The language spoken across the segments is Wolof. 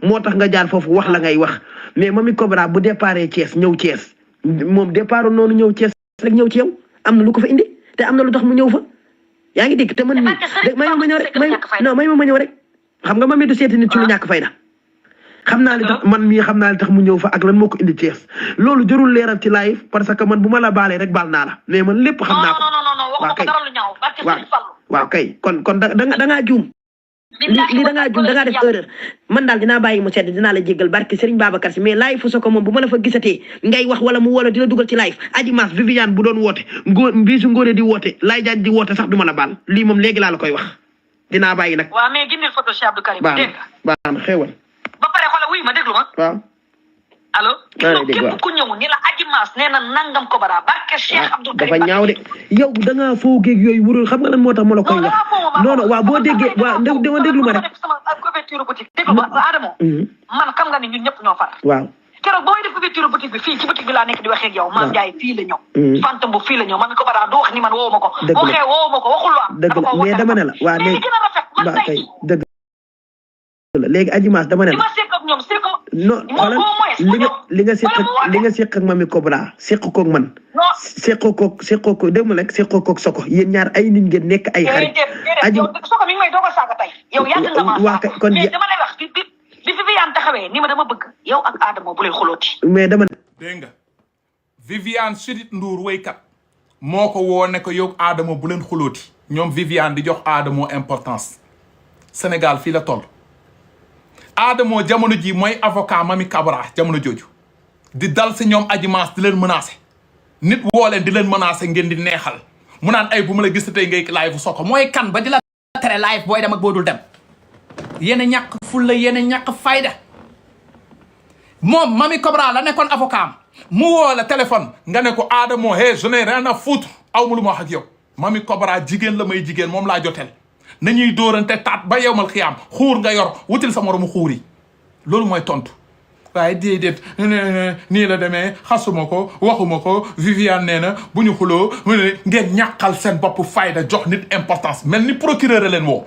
moo tax nga jaar foofu wax la ngay wax mais Mamy Cobra bu déparé Thiès ñëw Thiès moom départ noonu ñëw Thiès rek ñëw ci yow am na lu ko fa indi te am na lu tax mu ñëw fa yaa ngi dégg te man may ma ñëw rek may ma ñëw rek xam nga Mamy du seeti nit ci lu ñàkk fayda xam naa li tax man mii xam naa li tax mu ñëw fa ak lan moo ko indi Thiès loolu jarul leeral ci live parce que man bu ma la baalee rek baal naa la mais man lépp xam naa ko waaw kay kon da ngaa juum li da ngaa juum da ngaa def erreur man daal dinaa bàyyi mu sedd dinaa la jéggal barki Serigne Babacar Si mais live fu Soko moom bu ma la fa gisatee ngay wax wala mu wala dina dugal ci live Adji Mass Viviane bu doon woote Mbisu Ngóone di woote Lay Jaan di woote sax du ma la baal lii moom léegi laa la koy wax dinaa bàyyi nag. waaw mais gindil photo Cheikh Abdou Karim dégg nga. baax na xéewal. ba pare xoolal wuy ma déglu ma. waaw. allo. képp ku ñëw ni la Adji Mass nee na nangam ko bara barke Cheikh Abdou Karim dafa ñaaw de yow da ngaa foogeeg yooyu wurul xam nga lan moo tax ma la koy wax. non non waaw boo déggee waaw dama déglu ma rek. sama couverture boutique déglu ma Adamo. man xam nga ni ñun ñëpp ñoo far. waaw. keroog boo may def couverture boutique bi fii ci boutique bi laa nekk di waxee ak yow. Mame Ndiaye fii la ñëw. Fanta Mbu fii la ñëw Mamy Cobra du wax ni man woo ma ko. dëgg la waxee woo ma ko waxul lu am. dëgg la mais dama ne la waa léegi gën a rafet man waaw tey kay dëgg la léegi Adji Mass dama ne la. li ma seq ak ñoom seq ma. non xoolal li nga seq ak Mamy Cobra seq koog man. seq koog dégg ma rek seq koog Soko yéen ñaar ay nit ngeen nekk ay xarit. Adji Soko mi ngi may doog a saaga tey. yow yàgg nga maa saaga kon mais dama lay wax bi Viviane taxawee ni ma dama bëgg yow ak Adamo bu leen xolooti. mais dama. dégg nga Viviane Chidid Ndour woykat moo ko woo ne ko yow Adamo bu leen xolooti ñoom Viviane di jox Adamo importance Sénégal fii la toll. Adamo jamono ji mooy avocat Mamy Cobra jamono jooju di dal si ñoom Adji Mass di leen menacé nit woo leen di leen menacé ngeen di neexal mu naan ay bu ma la gis tey ngay live Soko mooy kan ba di la tere live booy dem ak boo dul dem yéen a ñàkk fulla yéen a ñàkk fayda moom Mamy Cobra la nekkoon avocat am mu woo la téléphone nga ne ko Adamo hey je n'ai rien à foutre aw ma lu ma wax ak yow Mamy Cobra jigéen la may jigéen moom laa joteel nañuy dóorante taat ba yowmal xiyaam xuur nga yor wutil sa moromu xuur yi loolu mooy tontu waaye déedéet nii la demee xasuma ko waxuma ko Viviane nee na bu ñu xuloo ngeen ñàkkal seen bopp fayda jox nit importance mel ni procureur leen woo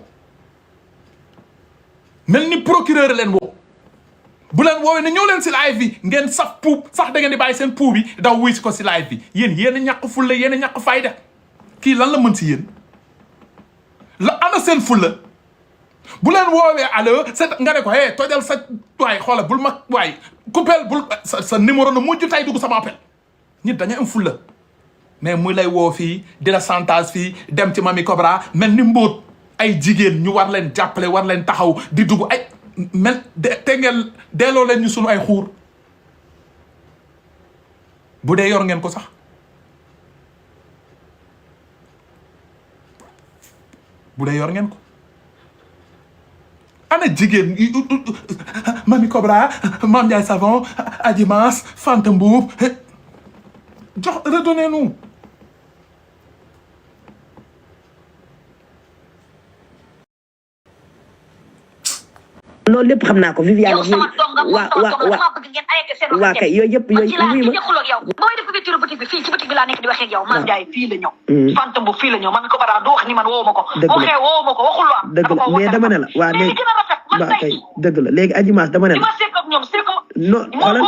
bu leen woowee ne ñëw leen si live bi ngeen saf puub sax da ngeen di bàyyi seen puub bi daw wuy si ko si live bi yéen a ñàkk fulla yéen a ñàkk fayda kii lan la mën si yéen la ana seen fulla bu leen woowee allo nga ne ko hey tojal sa waay xoola bul ma waay coupel bul sa numéro na mujj tay dugg sama appel nit dañu am fulla mais muy lay woo fii di la chantage fii dem ci Mamy Cobra mel ni mbóot ay jigéen ñu war leen jàppale war leen taxaw di dugg ay mel te ngeen delloo leen ñu sunu ay xuur bu dee yor ngeen ko sax ana jigéen Mamy Cobra Mame Ndiaye Savon Adji Mass Fanta Mbuub jox redonnez nous loolu lépp xam naa ko Viviane waa kay yooyu yëpp yooyu booy def couverture boutique bi fii ci boutique bi laa nekk di waxee ak yow Mame Ndiaye fii la ñëw Fanta Mbu fii la ñëw Mamy Cobra du wax ni man woo ma ko waxee woo ma ko waxul lu am dëgg la mais dama ne la waa léegi gën a rafet man waa kay dëgg la léegi Adji Mass dama ne la ma seq ak ñoom seq non xoolal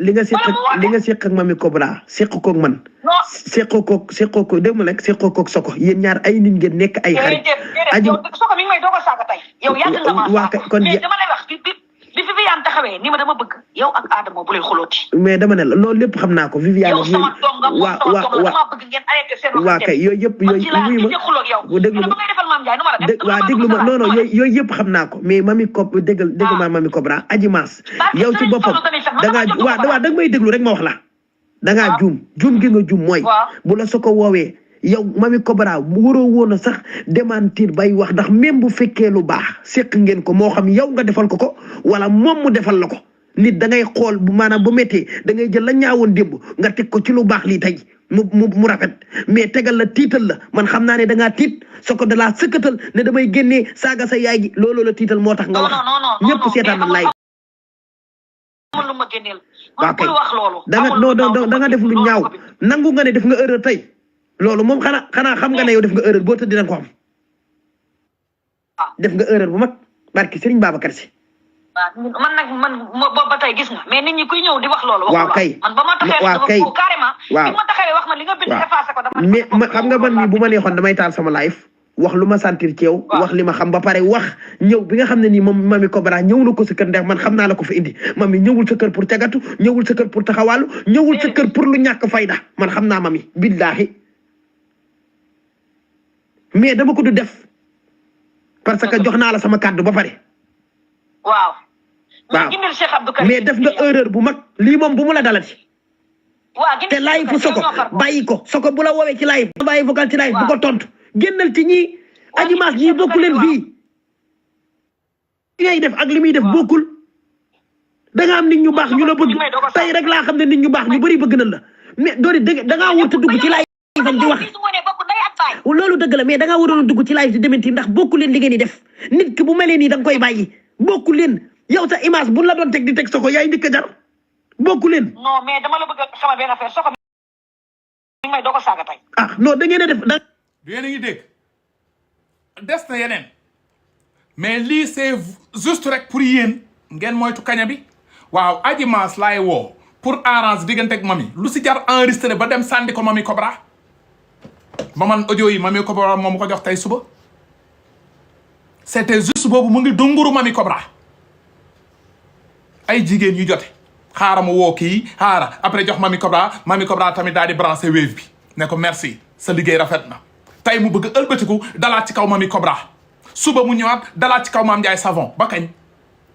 li nga seq ak Mamy Cobra seq koog man seq koog dégg ma rek seq koog Soko yéen ñaar ay nit ngeen nekk ay xarit Soko mi ngi may doog a saaga tey yow yàgg nga maa saaga kon mais dama lay wax bi Viviane taxawee ni ma dama bëgg yow ak Adamo bu leen xolooti mais dama ne la loolu lépp xam naa ko Viviane yow sama doom nga moom sama doom la dama bëgg ngeen arrêté seen wax waa kay yooyu yëpp yooyu déglu ma déglu ma non non yooyu yëpp xam naa ko mais Mamy Cobra dégg ma Mamy Cobra Adji Mass yow ci boppam da nga may déglu rek ma wax la da ngaa juum gi nga juum mooy bu la Soko woowee yow Mamy Cobra waroo woon a sax démentir bay wax ndax même bu fekkee lu baax seq ngeen ko moo xam yow nga defal ko wala moom mu defal la ko nit da ngay xool bu maanaam bu méttee da ngay jël la ñaawoon démb nga teg ko ci lu baax lii tey mu rafet mais tegal la tiital la man xam naa ne da ngaa tiit Soko da laa sëkkatal ne damay génnee saaga sa yaay gi looloo la tiital moo tax nga wax ñëpp seetaan na lay waaw kay da nga def lu ñaaw nangu nga ne def nga erreur tey loolu moom xanaa xam nga ne yow def nga erreur boo tëdd dina ko xam def nga erreur bu mag barki Serigne Babacar Si waaw man nag man boobu ba tey gis nga mais nit ñi kuy ñëw di wax loolu. waaw kay man ba ma taxee waaw kay carrément. waaw bi ma taxee wax ma li nga bind effacé ko dama. mais xam nga man mii bu ma neexoon damay taal sama live wax lu ma sentir ci yow. wax li ma xam ba pare wax ñëw bi nga xam ne nii moom Mamy Cobra ñëw na ko sa kër ndax man xam naa la ko fi indi Mamy ñëwul sa kër pour cagatu ñëwul sa kër pour taxawaalu ñëwul sa kër pour lu ñàkk fayda man xam naa Mamy billaahi mais dama ko du def parce que jox naa la sama kàddu ba pare. waaw. waaw mais def nga erreur bu mag lii moom bu mu la dalati. waaw te live fu soko bàyyi ko soko bu la woowee ci live bàyyi vocal ci live bu ko tontu génnal ci ñii Adji Mass ñii bokku leen fii li ngay def ak li muy def bokkul da nga am nit ñu baax ñu la bëgg tey rek laa xam ne nit ñu baax ñu bëri bëgg nañ la mais doori da ngaa wër te dugg ci live am di wax loolu dëgg la mais da ngaa waroon a dugg ci live di demanti ndax bokku leen li ngeen di def nit ki bu melee nii da nga koy bàyyi bokku leen yow sa image bu la doon teg di teg soko yaay njëkk a jar bokku leen. non mais dama la bëgg a xamal benn affaire soko mi may doo ko saaga tey. ah non da ngeen a def da. yéen a ngi dégg des na yeneen mais lii c'est juste rek pour yéen ngeen moytu kaña bi waaw Adji Mass laay woo pour arrange diggante ak Mamy lu si jar enregistré ba dem sànni ko Mamy Cobra ba man audio yi Mamy Cobra moom ko jox tey suba c'était juste boobu mu ngi dunguru Mamy Cobra ay jigéen yu jote xaaral ma woo kii xaaral après jox Mamy Cobra tamit daal di branché wave bi ne ko merci sa liggéey rafet na tey mu bëgg ëlbatiku dalaat ci kaw Mamy Cobra suba mu ñëwaat dalaat ci kaw Mame Ndiaye Savon ba kañ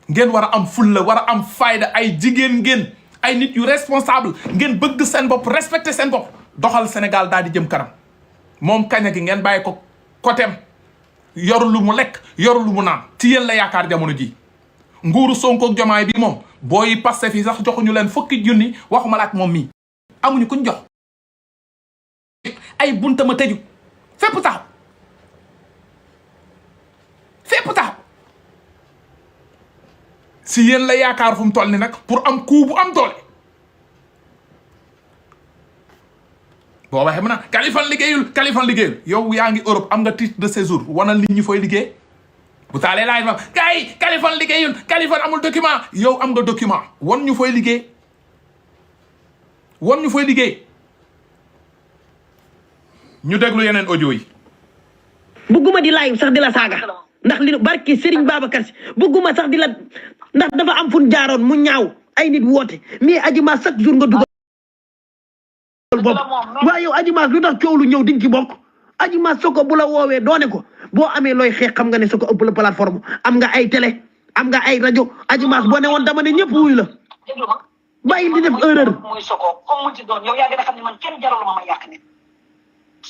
ngeen war a am fulla war a am fayda ay jigéen ngeen ay nit yu responsable ngeen bëgg seen bopp respecter seen bopp doxal Sénégal daal di jëm kanam moom kaña gi ngeen bàyyi ko côtéem yoru lu mu lekk yoru lu mu naan ci yéen la yaakaar jamono ji nguuru Sonko ak Diomaye bi moom booy Pastef yi sax joxuñu leen fukki junni waxuma la ak moom mii amuñu kuñ jox ay buntama tëju fépp taxaw fépp taxaw si yéen la yaakaar fu mu toll ni nag pour am coup bu am doole boo waxee mu naan Kaliphone liggéeyul yow yaa ngi Europe am nga titre de séjour wanal nit ñi fooy liggéey bu taalee laaj ma gars yi Kaliphone liggéeyul Kaliphone amul document yow am nga document wan ñu fooy liggéey ñu déglu yeneen audio yi. bëgguma di live sax di la saaga ndax li barki Serigne Babacar Si bëgguma sax di la ndax dafa am fu jaaroon mu ñaaw ay nit woote mais Adji Mass chaque jour nga dugal bopp waaye yow Adji Mass lu tax coow lu ñëw di nga ci bokk Adji Mass soko bu la woowee doone ko boo amee looy xeex xam nga ne soko ëpp la plateforme am nga ay télé am nga ay rajo Adji Mass boo ne woon dama ne ñëpp wuy la bàyyi di def erreur. muy soko comme mu ci doon yow yaa gën a xam ne man kenn jarul ma yàq nit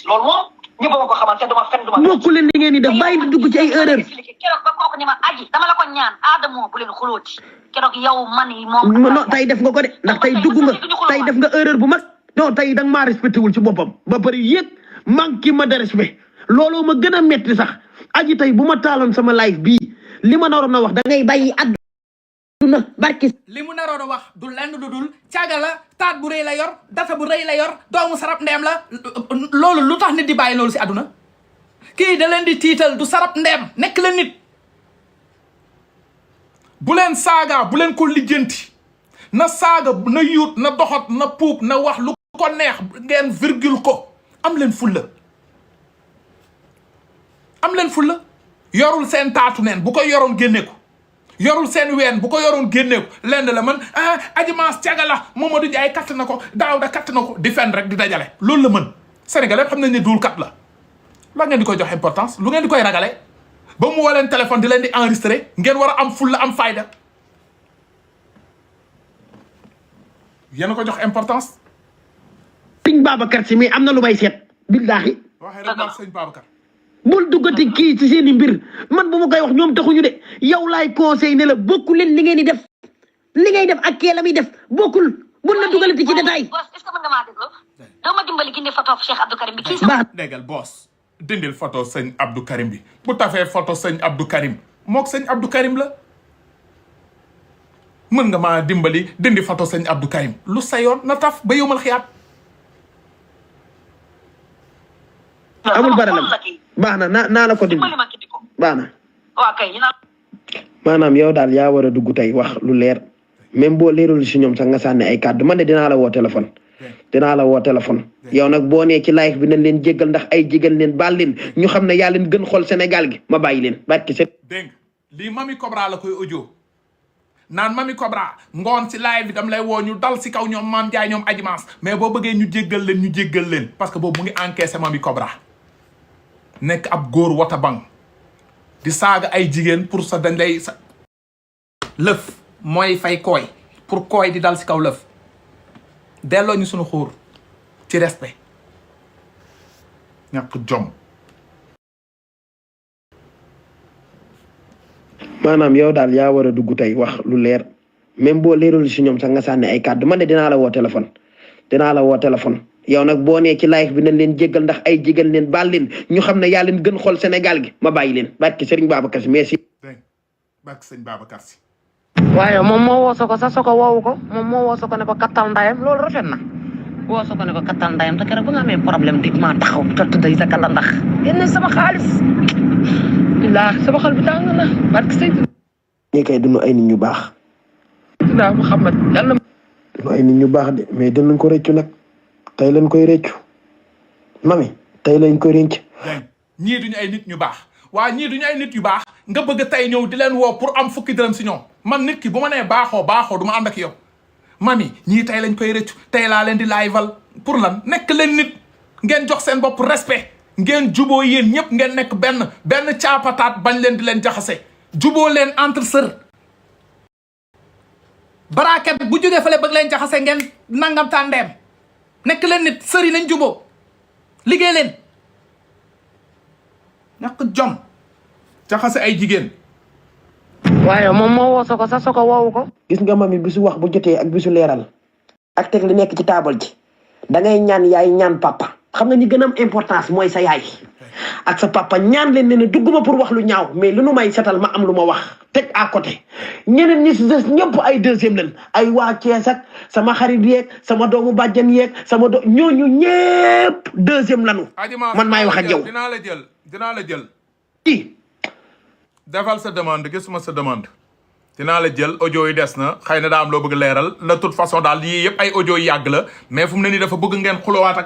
loolu moom ñëpp ma ko xamal te duma fen duma bokku leen li ngeen di def bàyyi di dugg ci ay erreur. keroog ba kooku ni ma Adji dama la ko ñaan Adamo bu leen xulóoti keroog yow man yi moom non tey def nga ko de ndax tey dugg nga tey def nga erreur bu mag non tey da nga maa respecté wul ci boppam ba pare yéeg manqué ma de respect looloo ma gën a metti sax Adji tey bu ma taaloon sama live bii li ma naroon a wax da ngay bàyyi àdduna barki li mu naroon a wax du lenn du dul caaga la taat bu rëy la yor data bu rëy la yor doomu sarap ndeem la loolu lu tax nit di bàyyi loolu si àdduna kii da leen di tiital du sarap ndeem nekk la nit bu leen saaga bu leen ko lijjanti na saaga na yuut na doxat na puub na wax lu ko neex ngeen virgule ko am leen fulla yorul seen taatu neen bu ko yoroon génne ko yorul seen ween bu ko yoroon génne ko lenn la man Adji Mass caga la Mamadou Ndiaye katt na ko Daouda katt na ko di fen rek di dajale loolu la mën Sénégal yëpp xam nañ ne duul kat la ngeen di koy jox importance lu ngeen di koy ragale ba mu woo leen téléphone di leen di enregistré ngeen war a am fulla am fayda yéen a ko jox importance. Sëñ Babacar Si mais am na lu may seet billaahi waxee rek daal sëñ Babacar. bul duggati kii ci seen i mbir man bu ma koy wax ñoom taxuñu de yow laay conseil ne la bokku leen li ngeen di def li ngay def ak kee la muy def bokkul bul la dugalati ci détail. est-ce que mën nga maa déglu doo ma dimbali gindi photo Cheikh Abdou Karim bi kii déggal boss dindil photo sëñ Abdou Karim bi bu tafee photo sëñ Abdou Karim mook sëñ Abdou Karim la mën nga maa dimbali dindi photo sëñ Abdou Karim lu sa yoon na taf ba yowmal xiyaat. amul baralam baax na naa la ko dindi baax na. waaw kay maanaam yow daal yaa war a dugg tey wax lu leer même boo leerul si ñoom sax nga sànni ay kàddu man de dinaa la woo téléphone. dinaa la woo téléphone. yow nag boo nee ci live bi nañ leen jéggal ndax ay jigéen leen baal leen ñu xam ne yaa leen gën xool Sénégal gi ma bàyyi leen barki set. dégg lii Mamy Cobra la koy audio naan Mamy Cobra ngoon si live bi dam lay woo ñu dal si kaw ñoom Mame Ndiaye ñoom Adji Mass mais boo bëggee ñu jéggal leen parce que boobu mu ngi encaissé Mamy Cobra nekk ab góor wata bang di saaga ay jigéen pour sa dañ lay sa lëf mooy fay kooy pour kooy di dal si kaw lëf delloo ñu suñu xóor ci respect ñàkk jom. maanaam yow daal yaa war a dugg tey wax lu leer même boo leerul si ñoom sax nga sànni ay kàddu man de dinaa la woo téléphone. dinaa la woo téléphone yow nag boo nee ci live bi nañ leen jéggal ndax ay jigéen leen baal leen ñu xam ne yaa leen gën xool Sénégal gi ma bàyyi leen barki Serigne Babacar Sy merci. barki Serigne Babacar Sy. waaye moom moo woo Soko sax Soko woowu ko moom moo woo Soko ne ko kattal ndayam loolu rafet na woo Soko ne ko kattal ndayam te keroog bu nga amee problème dig maa taxaw te day sa kala ndax génne sama xaalis billaahi sama xol bi tàng na barki Seydou. ñi kay duñu ay nit ñu baax. Seydina Muhammad yàlla. duñu ay nit ñu baax de mais dinañ ko rëccu nag tey lañ koy rëccu Mamy tey lañ koy rëcc. ñii duñu ay nit ñu baax waa ñii duñu ay nit yu baax nga bëgg tey ñëw di leen woo pour am fukki dërëm si ñoom man nit ki bu ma nee baaxoo du ma ànd ak yow Mamy ñii tey lañ koy rëccu tey laa leen di liveal pour lan nekk leen nit ngeen jox seen bopp respect ngeen juboo yéen ñëpp ngeen nekk benn caapataat bañ leen di leen jaxase juboo leen entre sœurs baraket bu jógee fale bëgg leen jaxase ngeen nangam tàndeem nekk leen nit sër yi nañ juboo liggéey leen ñàkk jom jaxase ay jigéen. waaye moom moo woo Soko sax Soko woowu ko. gis nga Mamy bisu wax bu jotee ak bisu leeral ak teg li nekk ci taabal ji da ngay ñaan yaay ñaan papa xam nga ñi gën a am importance mooy sa yaay ak sa papa ñaan leen ne dugguma pour wax lu ñaaw mais lu nu may setal ma am lu ma wax teg à côté ñeneen ñi si des ñëpp ay deuxième lañ ay waa Thiès ak sama xarit yeeg sama doomu bàjjan yeeg sama ñooñu ñëpp deuxième lañu. man maay wax ak yow dinaa la jël. i defal sa demande gisuma sa demande dinaa la jël audio yi des na xëy na daa am loo bëgg leeral de toute façon daal yii yëpp ay audio yi yàgg la mais fu mu ne nii dafa bëgg ngeen xulowaat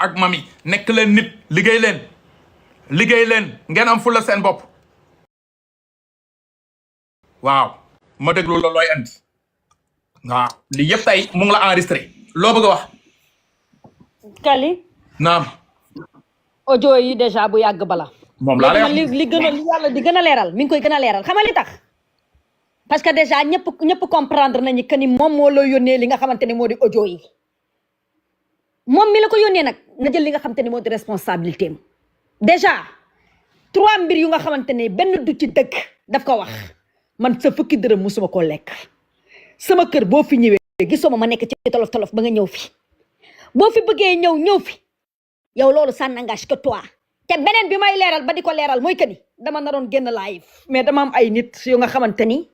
ak Mamy nekk leen nit liggéey leen ngeen am fulla seen bopp waaw ma déglu la looy andi waaw lii yëpp tey mu ngi la enregistré loo bëgg a wax Kali naam audio yi déjà bu yàgg bala moom laa lay wax li yàlla di gën a leeral mi ngi koy gën a leeral xam nga li tax parce que déjà ñëpp comprendre nañu que ni moom moo la yónnee li nga xamante ne moo di audio yi moom mi la ko yónnee nag na jël li nga xamante ne moo di responsabilité am déjà 3 mbir yu nga xamante ne benn du ci dëgg daf ko wax man sa fukki dërëm musuma koo lekk sama kër boo fi ñëwee gisoo ma nekk ci tolof ba nga ñëw fi boo fi bëggee ñëw fi yow loolu ça n'engage que toi te beneen bi may leeral ba di ko leeral mooy que ni dama naroon génn live mais dama am ay nit yu nga xamante ni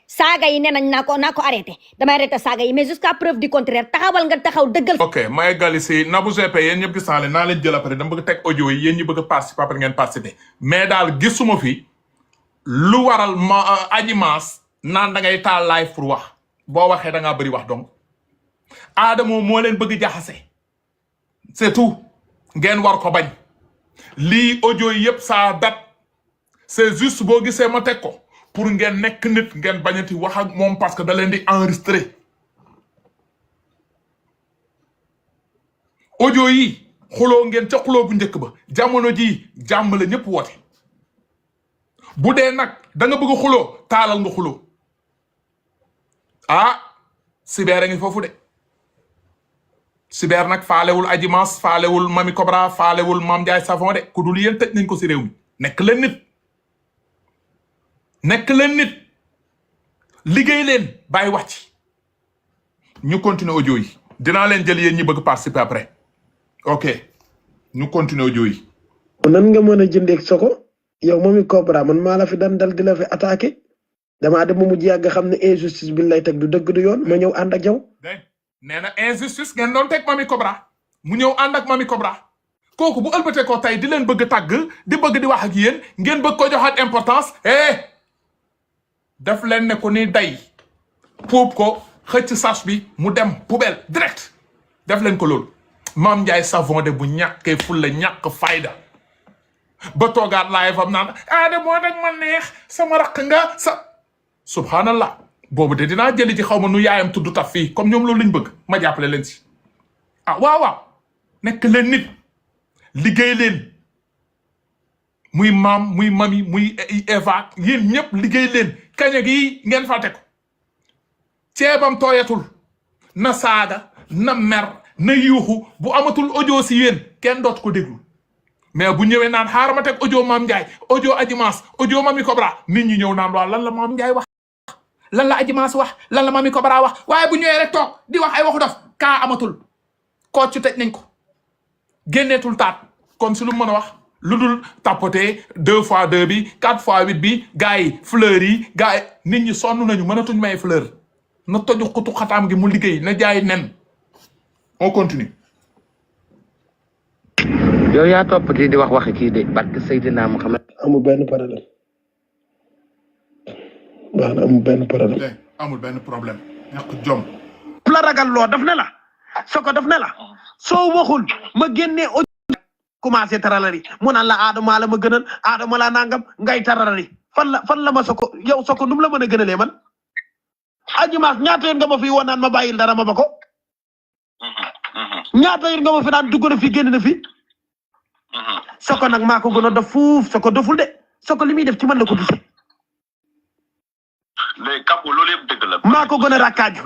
saaga yi nee nañ naa ko arrêté damay arrêté saaga yi mais jusqu'à preuve du contraire taxawal nga taxaw dëggal. ok may gali si Nabou GP yéen ñëpp gis naa leen naa leen jël après dama bëgg teg audio yi yéen ñi bëgg a participer après ngeen participer mais daal gisuma fi lu waral Adji Mass naan da ngay taal live pour wax boo waxee da ngaa bëri wax donc Adamo moo leen bëgg jaxase c'est tout ngeen war ko bañ lii audio yi yëpp ça date c'est juste boo gisee ma teg ko pour ngeen nekk nit ngeen bañati wax ak moom parce que da leen di enregistrer audio yi xuloo ngeen ca xuloo bu njëkk ba jamono ji jàmm la ñëpp woote bu dee nag da nga bëgg a xuloo taalal nga xuloo Sibeer a ngi foofu de Sibeer nag faalewul Adji Mass faalewul Mamy Cobra faalewul Mame Ndiaye Savon de ku dul yéen tëj nañ ko si réew mi nekk leen nit liggéey leen bàyyi wax ci ñu continuer audio yi dinaa leen jël yéen ñi bëgg participer après ok ñu continuer audio yi. nan nga mën a jëndeeg Soko yow Mamy Cobra man maa la fi dal di la fi attaqué damaa dem mu yàgg xam ne injustice bi lay teg du dëgg du yoon ma ñëw ànd ak yow. nee na injustice ngeen doon teg Mamy Cobra mu ñëw ànd ak Mamy Cobra kooku bu ëlbatee ko tey di leen bëgg tàgg di bëgg di wax ak yéen ngeen bëgg ko joxaat importance def leen ne ko ni day puub ko xëcc sach bi mu dem poubelle direct def leen ko loolu Mame Ndiaye Savon de bu ñàkkee fulla ñàkk fayda ba toogaat laay fam naan de moo dag ma neex sama rakk nga sa subhanallah boobu de dinaa jëli ci xaw ma nu yaayam tudd taf fii comme ñoom loolu lañ bëgg ma jàppale leen si waaw nekk leen nit liggéey leen muy maam muy mami muy Eva yéen ñëpp liggéey leen kaña gi ngeen fàtte ko ceebam tooyatul na saaga na mer na yuuxu bu amatul audio si yéen kenn doot ko déglu mais bu ñëwee naan xaaral ma teg audio Mame Ndiaye audio Adjimass audio Mamy Cobra nit ñi ñëw naan waaw lan la Mame Ndiaye wax lan la Adjimass wax lan la Mamy Cobra wax waaye bu ñëwee rek toog di wax ay waxu dof kaa amatul koo ci tëj nañ ko génneetul taat kon si lu mën a wax lu dul tapoter 2x2 bi 4x8 bi gars yi fleurs yi gars yi nit ñi sonn nañu mënatuñ may fleur na toju xutu xataam gi mu liggéey na jaay nen on continue. yow yaa topp di wax waxi kii de barke Seydina Muhammad. amul benn problème. waaw amul benn problème. amul benn problème. ñàkk jom. la ragal loo daf ne la. soko daf ne la. soo waxul ma génnee audio. commencé taralari mu naan la Adama la ma gënal Adama la nangam ngay taralari fan la ma soko yow soko nu mu la mën a gënalee man. Adjimass ñaata yoon nga ma fi woon naan ma bàyyil dara ma ba ko. ñaata yoon nga ma fi naan dugg na fi génn na fi. soko nag maa ko gën a def fuuf soko doful de soko li muy def ci man la ko gisee. léegi Capo loolu yëpp dëgg la. maa ko gën a rakkaaju.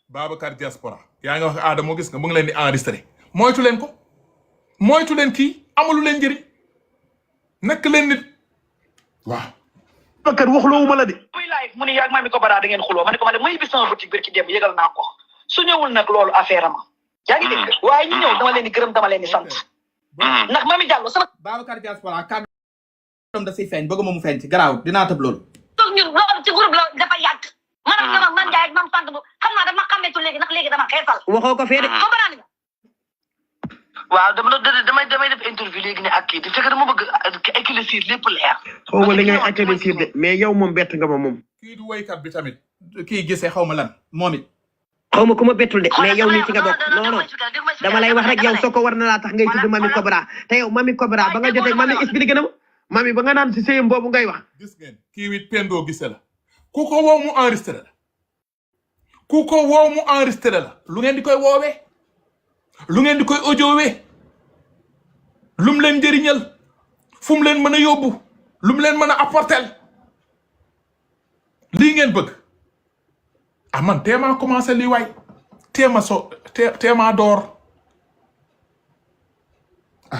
Babacar Diaspora yaa ngi wax Adama gis nga mu ngi leen di enregistré moytu leen ko moytu leen kii amalu leen njëriñ nekk leen nit waaw. Babacar waxuloo wu ma la de. muy live mu ni yaag Mamy Cobra da ngeen xuloo ma ne ko ma ne may bi sama boutique bir ci dem yëgal naa ko su ñëwul nag loolu affaire ama yaa ngi dégg waaye ñu ñëw dama leen di gërëm dama leen di sant ndax Mamy Diallo sama Babacar Diaspora kàddoom da siy feeñ bëgguma mu feeñ ci garaaw dinaa tëb loolu toog ñun loolu ci groupe la dafa yàgg man ak ñoom man Ndiaye ak mam sant bu xam naa dama xàmmeetu léegi ndax léegi dama xeesal waxoo ko fee de. comprendre nga waaw damay def interview léegi ne ak kii te fekk dama bëgg éclaircir lépp leer xaw ma li ngay éclaircir de mais yow moom bett nga ma moom. kii du woykat bi tamit. kii gisee xaw ma lan moom it xaw ma ku ma bettul de mais yow nii ci nga bokk non dama lay wax rek yow soo ko war na laa tax ngay tudd Mamy Cobra te yow Mamy Cobra ba nga jotee Mamy expliqué na ma Mamy ba nga naan si sëyam boobu ngay wax. gis ngeen kii wit Pendo gisee la ku ko woo mu enregistré la ku ko woo mu enregistré la lu ngeen di koy woowee lu ngeen di koy audiowee lu mu leen njëriñal fu mu leen mën a yóbbu lu mu leen mën a apporter lii ngeen bëgg man teema commencé lii waay teema door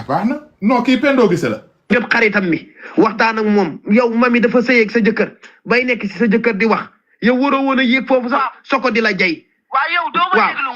baax na non kii Pendo gisee la jot xaritam mi waxtaan ak moom yow Mamy dafa sëy ak sa jëkkër bay nekk si sa jëkkër di wax yow waroo woon a yéeg foofu sax soko di la jay. waaw yow doo ma déglu